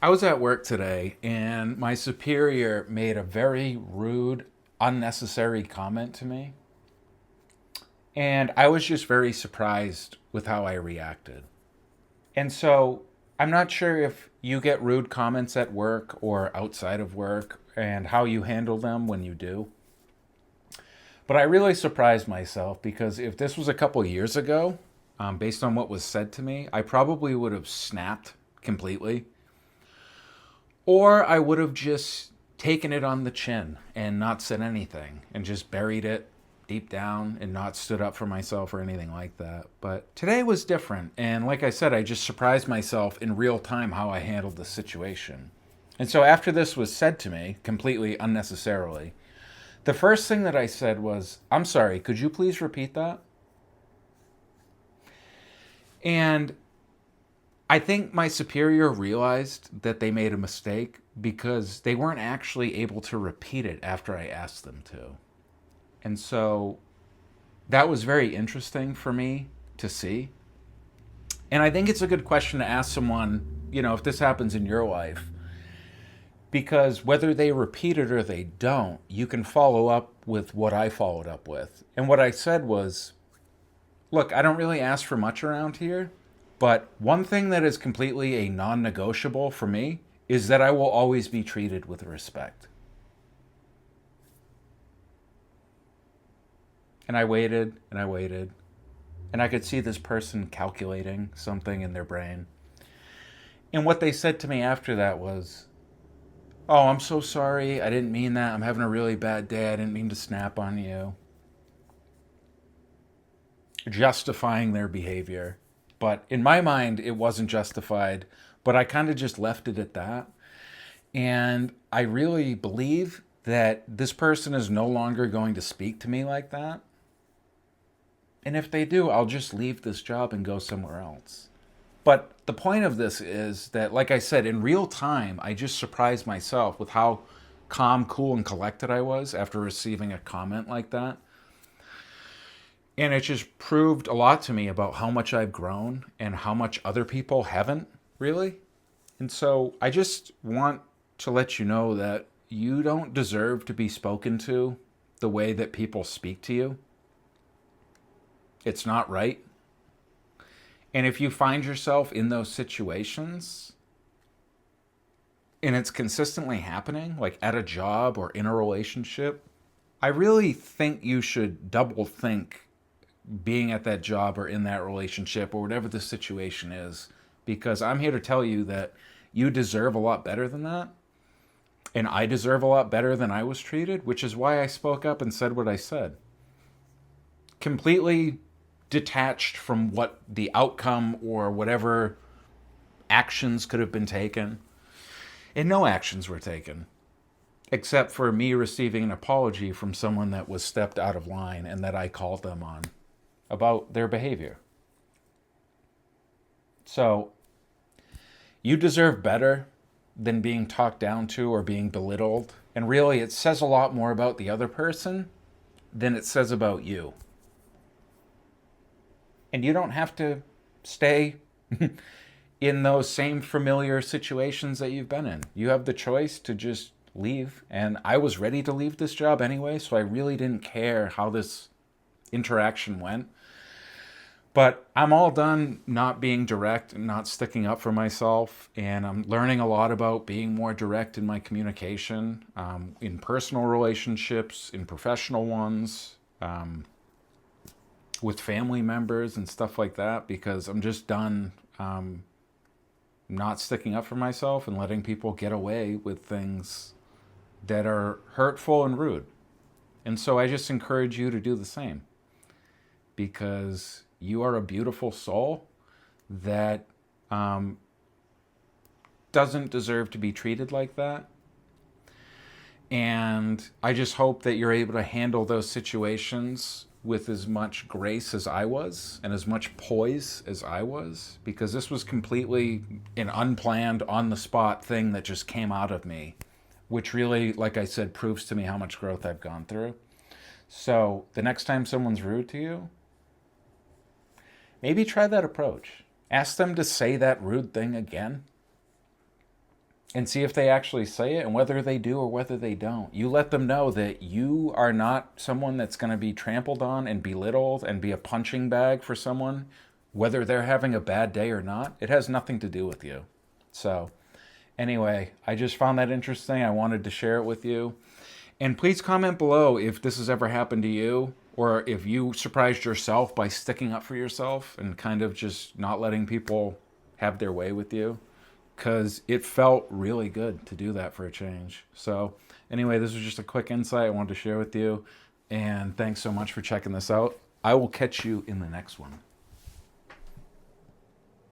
I was at work today and my superior made a very rude, unnecessary comment to me. And I was just very surprised with how I reacted. And so I'm not sure if you get rude comments at work or outside of work and how you handle them when you do. But I really surprised myself because if this was a couple years ago, based on what was said to me, I probably would have snapped completely. Or I would have just taken it on the chin and not said anything and just buried it deep down and not stood up for myself or anything like that. But today was different. And like I said, I just surprised myself in real time how I handled the situation. And so after this was said to me, completely unnecessarily, the first thing that I said was, "I'm sorry, could you please repeat that?" And I think my superior realized that they made a mistake because they weren't actually able to repeat it after I asked them to. And so that was very interesting for me to see. And I think it's a good question to ask someone, if this happens in your life, because whether they repeat it or they don't, you can follow up with what I followed up with. And what I said was, look, I don't really ask for much around here, but one thing that is completely a non negotiable for me is that I will always be treated with respect. And I waited and I waited, and I could see this person calculating something in their brain. And what they said to me after that was, "Oh, I'm so sorry. I didn't mean that. I'm having a really bad day. I didn't mean to snap on you." Justifying their behavior. But in my mind, it wasn't justified. But I kind of just left it at that. And I really believe that this person is no longer going to speak to me like that. And if they do, I'll just leave this job and go somewhere else. But the point of this is that, like I said, in real time, I just surprised myself with how calm, cool, and collected I was after receiving a comment like that. And it just proved a lot to me about how much I've grown and how much other people haven't really. And so I just want to let you know that you don't deserve to be spoken to the way that people speak to you. It's not right. And if you find yourself in those situations and it's consistently happening, like at a job or in a relationship, I really think you should double think being at that job or in that relationship or whatever the situation is, because I'm here to tell you that you deserve a lot better than that. And I deserve a lot better than I was treated, which is why I spoke up and said what I said. Completely detached from what the outcome or whatever actions could have been taken. And no actions were taken, except for me receiving an apology from someone that was stepped out of line and that I called them on about their behavior. So you deserve better than being talked down to or being belittled. And really, it says a lot more about the other person than it says about you. And you don't have to stay in those same familiar situations that you've been in. You have the choice to just leave. And I was ready to leave this job anyway, so I really didn't care how this interaction went. But I'm all done not being direct and not sticking up for myself. And I'm learning a lot about being more direct in my communication, in personal relationships, in professional ones, with family members and stuff like that, because I'm just done not sticking up for myself and letting people get away with things that are hurtful and rude. And so I just encourage you to do the same, because you are a beautiful soul that doesn't deserve to be treated like that. And I just hope that you're able to handle those situations with as much grace as I was and as much poise as I was, because this was completely an unplanned, on the spot thing that just came out of me, which really, like I said, proves to me how much growth I've gone through. So the next time someone's rude to you, maybe try that approach. Ask them to say that rude thing again. and see if they actually say it, and whether they do or whether they don't. You let them know that you are not someone that's going to be trampled on and belittled and be a punching bag for someone, whether they're having a bad day or not. It has nothing to do with you. So, anyway, I just found that interesting. I wanted to share it with you. And please comment below if this has ever happened to you, or if you surprised yourself by sticking up for yourself and kind of just not letting people have their way with you, because it felt really good to do that for a change. So, anyway, this was just a quick insight I wanted to share with you. And thanks so much for checking this out. I will catch you in the next one.